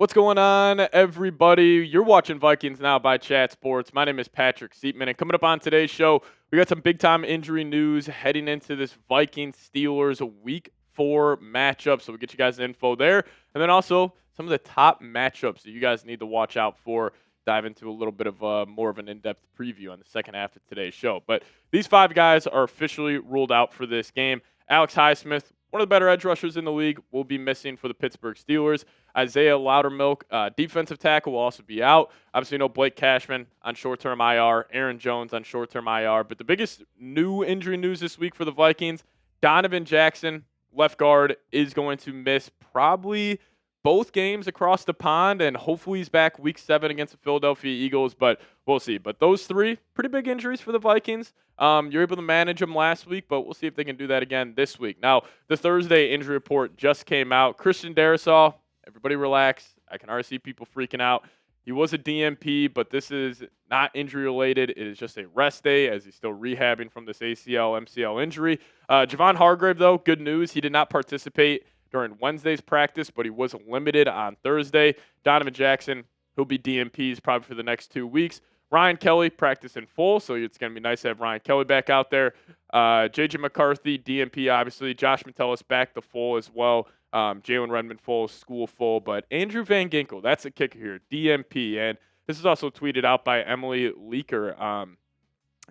What's going on, everybody? You're watching Vikings Now by Chat Sports. My name is Patrick Siepman, and coming up on today's show, we got some big-time injury news heading into this Vikings Steelers Week 4 matchup. So we'll get you guys the info there, and then also some of the top matchups that you guys need to watch out for. Dive into a little bit of more of an in-depth preview on the second half of today's show. But these five guys are officially ruled out for this game. Alex Highsmith, one of the better edge rushers in the league, will be missing for the Pittsburgh Steelers. Isaiah Loudermilk, defensive tackle, will also be out. Obviously, Blake Cashman on short-term IR, Aaron Jones on short-term IR. But the biggest new injury news this week for the Vikings, Donovan Jackson, left guard, is going to miss probably both games across the pond, and hopefully he's back week 7 against the Philadelphia Eagles, but we'll see. But those three, pretty big injuries for the Vikings. You're able to manage them last week, but we'll see if they can do that again this week. Now, the Thursday injury report just came out. Christian Darrisaw, everybody relax. I can already see people freaking out. He was a DMP, but this is not injury-related. It is just a rest day as he's still rehabbing from this ACL, MCL injury. Javon Hargrave, though, good news. He did not participate during Wednesday's practice, but he was limited on Thursday. Donovan Jackson, he'll be DMPs probably for the next 2 weeks. Ryan Kelly practiced in full, so it's going to be nice to have Ryan Kelly back out there. J.J. McCarthy, DMP, obviously. Josh Metellus back to full as well. Jalen Redmond full, School full. But Andrew Van Ginkel, that's a kicker here, DMP. And this is also tweeted out by Emily Leaker,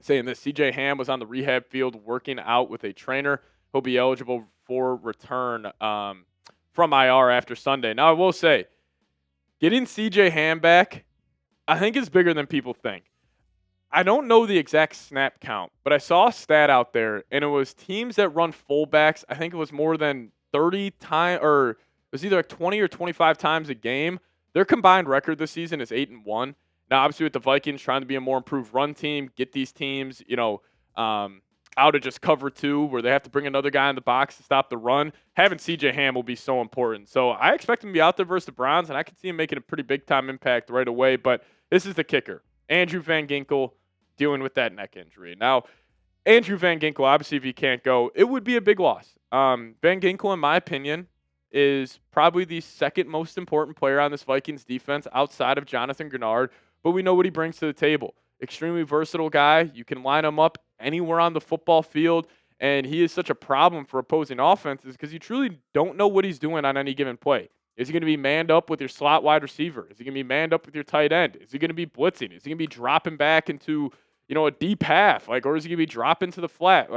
saying this. C.J. Ham was on the rehab field working out with a trainer. He'll be eligible for return from IR after Sunday. Now, I will say, getting C.J. Ham back, I think is bigger than people think. I don't know the exact snap count, but I saw a stat out there, and it was teams that run fullbacks. I think it was more than 30 times, or it was either like 20 or 25 times a game. Their combined record this season is 8-1. Now, obviously, with the Vikings trying to be a more improved run team, get these teams, out of just cover 2 where they have to bring another guy in the box to stop the run, having C.J. Ham will be so important. So I expect him to be out there versus the Browns, and I can see him making a pretty big-time impact right away. But this is the kicker. Andrew Van Ginkel dealing with that neck injury. Now, Andrew Van Ginkel, obviously, if he can't go, it would be a big loss. Van Ginkel, in my opinion, is probably the second most important player on this Vikings defense outside of Jonathan Grenard, but we know what he brings to the table. Extremely versatile guy. You can line him up anywhere on the football field, and he is such a problem for opposing offenses because you truly don't know what he's doing on any given play. Is he going to be manned up with your slot wide receiver? Is he going to be manned up with your tight end? Is he going to be blitzing? Is he going to be dropping back into, a deep half? Or is he going to be dropping to the flat?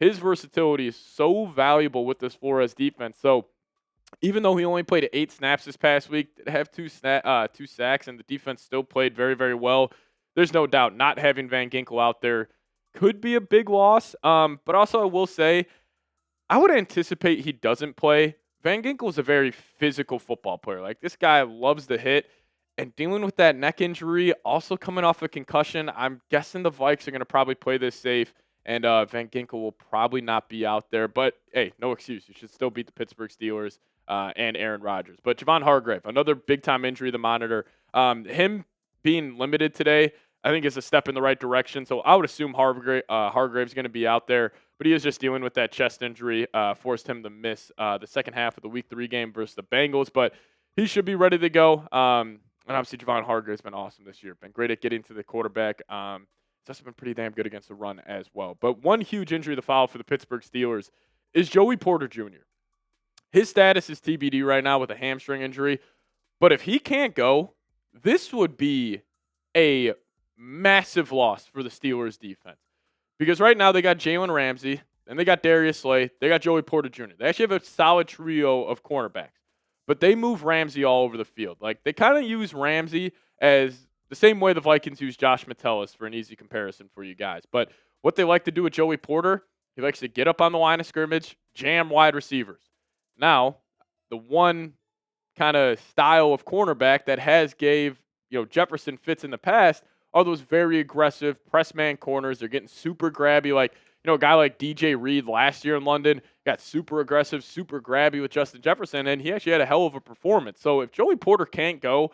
His versatility is so valuable with this Flores defense. So even though he only played 8 snaps this past week, did have 2 sacks, and the defense still played very, very well. There's no doubt not having Van Ginkel out there could be a big loss. But also I will say, I would anticipate he doesn't play. Van Ginkel is a very physical football player. This guy loves to hit. And dealing with that neck injury, also coming off a concussion, I'm guessing the Vikes are going to probably play this safe. And Van Ginkel will probably not be out there. But, hey, no excuse. You should still beat the Pittsburgh Steelers and Aaron Rodgers. But Javon Hargrave, another big-time injury to monitor. Him being limited today, I think is a step in the right direction. So I would assume Hargrave's going to be out there, but he is just dealing with that chest injury, forced him to miss the second half of the Week 3 game versus the Bengals, but he should be ready to go. And obviously Javon Hargrave's been awesome this year. Been great at getting to the quarterback. He's also been pretty damn good against the run as well. But one huge injury to follow for the Pittsburgh Steelers is Joey Porter Jr. His status is TBD right now with a hamstring injury, but if he can't go, this would be a massive loss for the Steelers defense. Because right now they got Jalen Ramsey, and they got Darius Slay, they got Joey Porter Jr. They actually have a solid trio of cornerbacks. But they move Ramsey all over the field. They kind of use Ramsey as the same way the Vikings use Josh Metellus for an easy comparison for you guys. But what they like to do with Joey Porter, he likes to get up on the line of scrimmage, jam wide receivers. Now, the one kind of style of cornerback that has gave Jefferson fits in the past are those very aggressive press man corners. They're getting super grabby. A guy like DJ Reed last year in London got super aggressive, super grabby with Justin Jefferson, and he actually had a hell of a performance. So if Joey Porter can't go,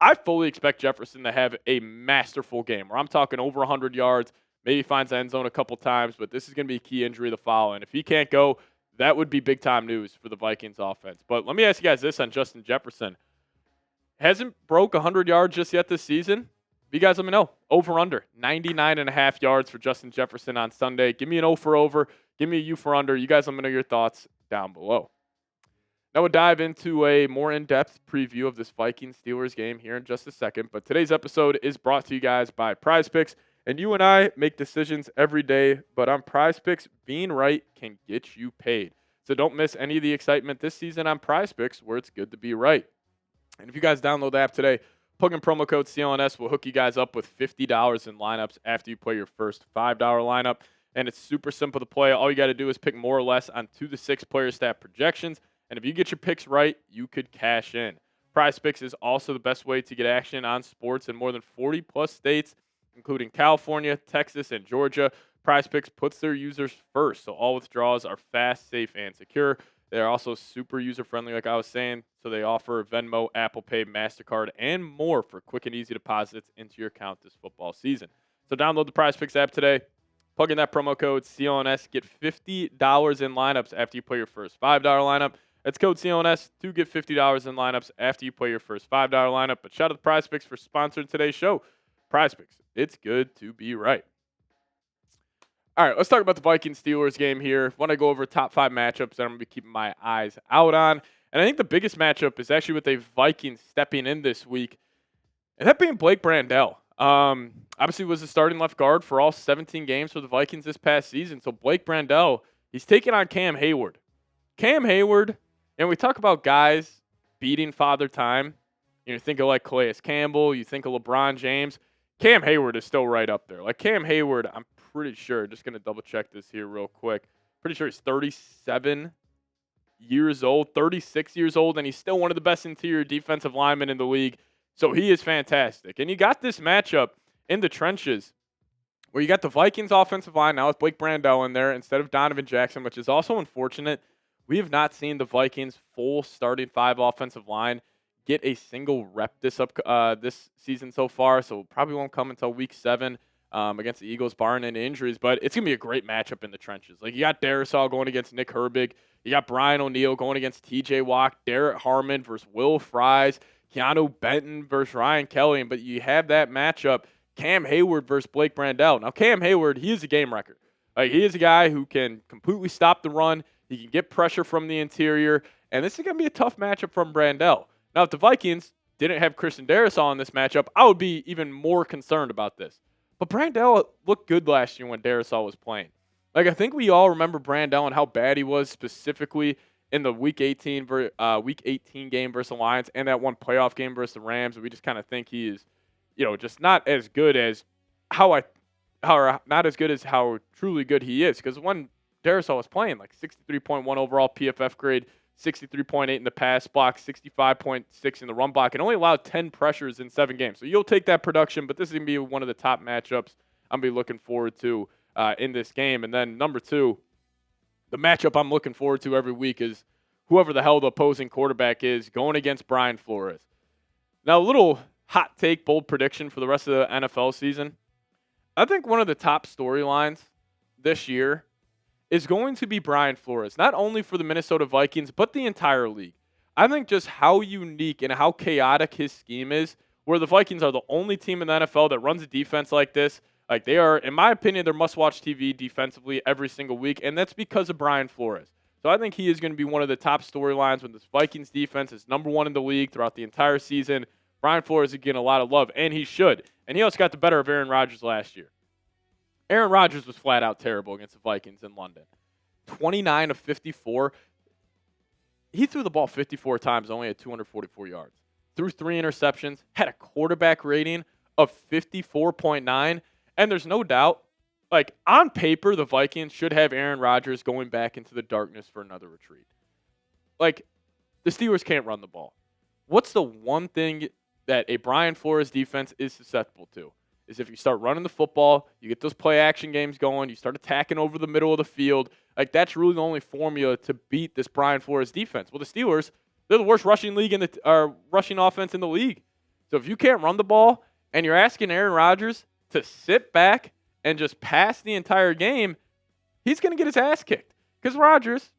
I fully expect Jefferson to have a masterful game where I'm talking over 100 yards, maybe finds the end zone a couple times, but this is going to be a key injury to follow. And if he can't go, that would be big-time news for the Vikings offense. But let me ask you guys this on Justin Jefferson. Hasn't broke 100 yards just yet this season. You guys let me know. Over under 99.5 yards for Justin Jefferson on Sunday. Give me an O for over. Give me a U for under. You guys let me know your thoughts down below. Now we'll dive into a more in-depth preview of this Vikings Steelers game here in just a second. But today's episode is brought to you guys by Prize Picks. And you and I make decisions every day, but on Prize Picks, being right can get you paid. So don't miss any of the excitement this season on Prize Picks, where it's good to be right. And if you guys download the app today, plug in promo code CLNS will hook you guys up with $50 in lineups after you play your first $5 lineup. And it's super simple to play. All you got to do is pick more or less on 2 to 6 player stat projections. And if you get your picks right, you could cash in. Prize Picks is also the best way to get action on sports in more than 40 plus states, including California, Texas, and Georgia. Prize Picks puts their users first, so all withdrawals are fast, safe, and secure. They're also super user-friendly, like I was saying, so they offer Venmo, Apple Pay, MasterCard, and more for quick and easy deposits into your account this football season. So download the Prize Picks app today. Plug in that promo code CLNS. Get $50 in lineups after you play your first $5 lineup. That's code CLNS to get $50 in lineups after you play your first $5 lineup. But shout out to Prize Picks for sponsoring today's show. Prize Picks, it's good to be right. All right, let's talk about the Vikings Steelers game here. Want to go over top 5 matchups that I'm going to be keeping my eyes out on. And I think the biggest matchup is actually with a Vikings stepping in this week, and that being Blake Brandel. Obviously was the starting left guard for all 17 games for the Vikings this past season. So Blake Brandel, he's taking on Cam Hayward. Cam Hayward, and we talk about guys beating Father Time. You think of like Calais Campbell, you think of LeBron James. Cam Hayward is still right up there. Like Cam Hayward, I'm pretty sure, just going to double check this here real quick. Pretty sure he's 37 years old, 36 years old, and he's still one of the best interior defensive linemen in the league. So he is fantastic. And you got this matchup in the trenches where you got the Vikings offensive line now with Blake Brandel in there instead of Donovan Jackson, which is also unfortunate. We have not seen the Vikings full starting 5 offensive line get a single rep this season so far, so probably won't come until week 7 against the Eagles, barring any injuries. But it's going to be a great matchup in the trenches. Like, you got Darrisaw going against Nick Herbig. You got Brian O'Neill going against TJ Watt, Derek Harmon versus Will Fries, Keanu Benton versus Ryan Kelly. But you have that matchup, Cam Hayward versus Blake Brandel. Now, Cam Hayward, he is a game wrecker. Like, he is a guy who can completely stop the run. He can get pressure from the interior. And this is going to be a tough matchup from Brandel. Now, if the Vikings didn't have Christian Darrisaw in this matchup, I would be even more concerned about this. But Brandel looked good last year when Darrisaw was playing. Like, I think we all remember Brandel and how bad he was specifically in the Week 18 game versus the Lions and that one playoff game versus the Rams. We just kind of think he is, just not as good as how truly good he is. Because when Darrisaw was playing, like 63.1 overall PFF grade, 63.8 in the pass block, 65.6 in the run block, and only allowed 10 pressures in 7 games. So you'll take that production, but this is going to be one of the top matchups I'm going to be looking forward to in this game. And then number 2, the matchup I'm looking forward to every week is whoever the hell the opposing quarterback is going against Brian Flores. Now, a little hot take, bold prediction for the rest of the NFL season. I think one of the top storylines this year is going to be Brian Flores, not only for the Minnesota Vikings, but the entire league. I think just how unique and how chaotic his scheme is, where the Vikings are the only team in the NFL that runs a defense like this. Like, they are, in my opinion, they're must-watch TV defensively every single week, and that's because of Brian Flores. So I think he is going to be one of the top storylines when this Vikings defense is number 1 in the league throughout the entire season. Brian Flores is getting a lot of love, and he should. And he also got the better of Aaron Rodgers last year. Aaron Rodgers was flat out terrible against the Vikings in London. 29 of 54. He threw the ball 54 times, only had 244 yards. Threw 3 interceptions, had a quarterback rating of 54.9. And there's no doubt, like, on paper, the Vikings should have Aaron Rodgers going back into the darkness for another retreat. Like, the Steelers can't run the ball. What's the one thing that a Brian Flores defense is susceptible to? Is if you start running the football, you get those play action games going, you start attacking over the middle of the field. Like, that's really the only formula to beat this Brian Flores defense. Well, the Steelers, they're the worst rushing offense in the league. So if you can't run the ball and you're asking Aaron Rodgers to sit back and just pass the entire game, he's going to get his ass kicked. Because Rodgers,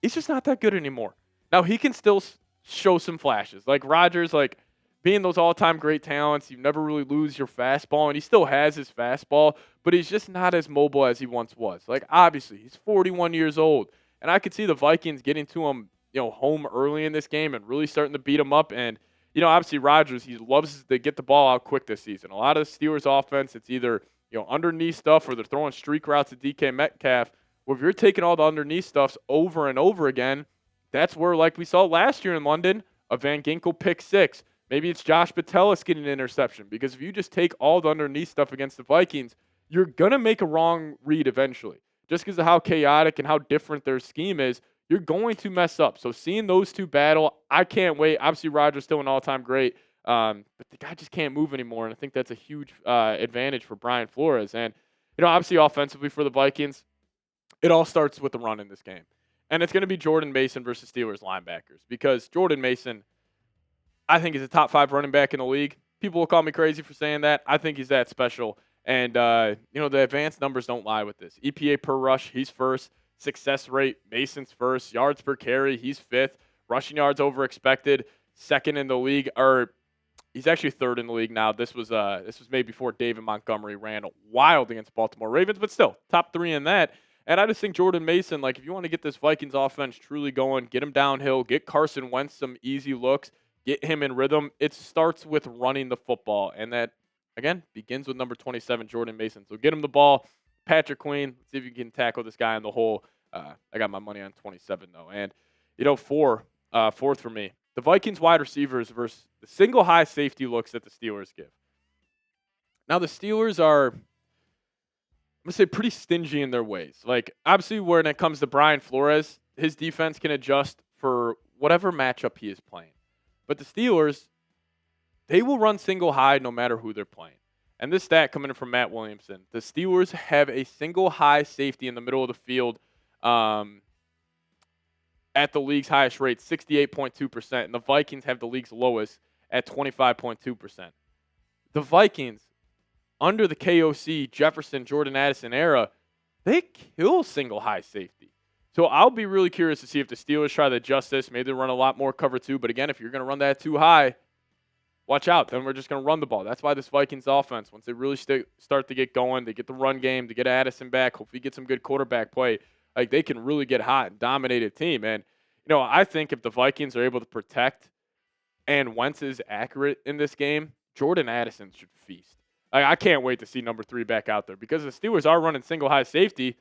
he's just not that good anymore. Now, he can still show some flashes. Like, Rodgers, like, being those all-time great talents, you never really lose your fastball, and he still has his fastball, but he's just not as mobile as he once was. Like, obviously, he's 41 years old, and I could see the Vikings getting to him, home early in this game and really starting to beat him up. And, obviously Rodgers, he loves to get the ball out quick this season. A lot of the Steelers offense, it's either, underneath stuff or they're throwing streak routes to DK Metcalf. Well, if you're taking all the underneath stuffs over and over again, that's where, like we saw last year in London, a Van Ginkel pick six. Maybe it's Josh Patelis getting an interception, because if you just take all the underneath stuff against the Vikings, you're going to make a wrong read eventually. Just because of how chaotic and how different their scheme is, you're going to mess up. So seeing those two battle, I can't wait. Obviously, Rodgers still an all-time great, but the guy just can't move anymore, and I think that's a huge advantage for Brian Flores. And, obviously offensively for the Vikings, it all starts with the run in this game. And it's going to be Jordan Mason versus Steelers linebackers, because Jordan Mason, I think, he's a top 5 running back in the league. People will call me crazy for saying that. I think he's that special. And, the advanced numbers don't lie with this. EPA per rush, he's first. Success rate, Mason's first. Yards per carry, he's 5th. Rushing yards over expected, 2nd in the league. Or he's actually 3rd in the league now. This was made before David Montgomery ran wild against Baltimore Ravens, but still, top 3 in that. And I just think Jordan Mason, like, if you want to get this Vikings offense truly going, get him downhill, get Carson Wentz some easy looks, get him in rhythm, it starts with running the football. And that, again, begins with number 27, Jordan Mason. So get him the ball. Patrick Queen, let's see if you can tackle this guy in the hole. I got my money on 27, though. And, fourth for me, the Vikings wide receivers versus the single high safety looks that the Steelers give. Now, the Steelers are, I'm going to say, pretty stingy in their ways. Like, obviously, when it comes to Brian Flores, his defense can adjust for whatever matchup he is playing. But the Steelers, they will run single high no matter who they're playing. And this stat coming in from Matt Williamson, the Steelers have a single high safety in the middle of the field at the league's highest rate, 68.2%, and the Vikings have the league's lowest at 25.2%. The Vikings, under the KOC, Jefferson, Jordan Addison era, they kill single high safety. So I'll be really curious to see if the Steelers try to adjust this. Maybe they run a lot more cover 2, but again, if you're going to run that too high, watch out. Then we're just going to run the ball. That's why this Vikings offense, once they really start to get going, they get the run game, they get Addison back, hopefully get some good quarterback play, like, they can really get hot and dominate a team. And, I think if the Vikings are able to protect and Wentz is accurate in this game, Jordan Addison should feast. I can't wait to see number 3 back out there, because the Steelers are running single high safety.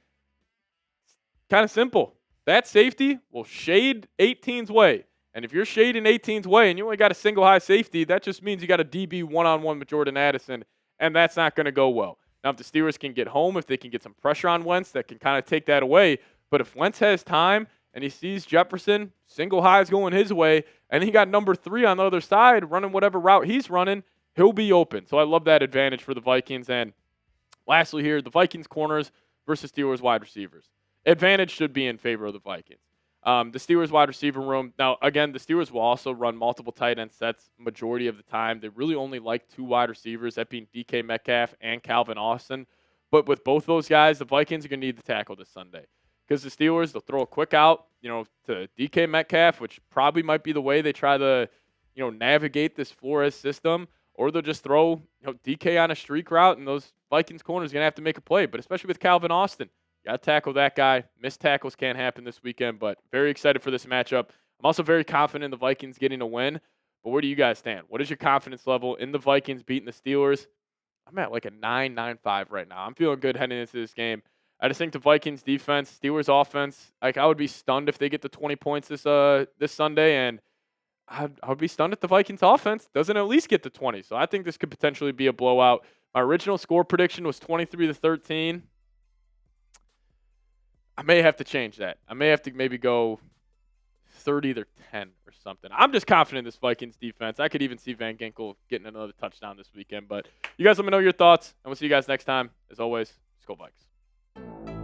It's kind of simple. That safety will shade 18's way. And if you're shading 18's way and you only got a single high safety, that just means you got a DB one-on-one with Jordan Addison, and that's not going to go well. Now, if the Steelers can get home, if they can get some pressure on Wentz, that can kind of take that away. But if Wentz has time and he sees Jefferson, single highs going his way, and he got number 3 on the other side running whatever route he's running, he'll be open. So I love that advantage for the Vikings. And lastly here, the Vikings corners versus Steelers wide receivers. Advantage should be in favor of the Vikings. The Steelers wide receiver room. Now, again, the Steelers will also run multiple tight end sets majority of the time. They really only like 2 wide receivers, that being DK Metcalf and Calvin Austin. But with both those guys, the Vikings are going to need the tackle this Sunday. Because the Steelers, they'll throw a quick out, to DK Metcalf, which probably might be the way they try to, navigate this Flores system. Or they'll just throw, DK on a streak route, and those Vikings corners are going to have to make a play. But especially with Calvin Austin, got to tackle that guy. Missed tackles can't happen this weekend, but very excited for this matchup. I'm also very confident in the Vikings getting a win. But where do you guys stand? What is your confidence level in the Vikings beating the Steelers? I'm at like a 9.95 right now. I'm feeling good heading into this game. I just think the Vikings defense, Steelers offense, like, I would be stunned if they get to 20 points this Sunday, and I would be stunned if the Vikings offense doesn't at least get to 20. So I think this could potentially be a blowout. My original score prediction was 23-13. I may have to change that. I may have to maybe go 30-10 or something. I'm just confident in this Vikings defense. I could even see Van Ginkel getting another touchdown this weekend. But you guys let me know your thoughts, and we'll see you guys next time. As always, let's go Vikes.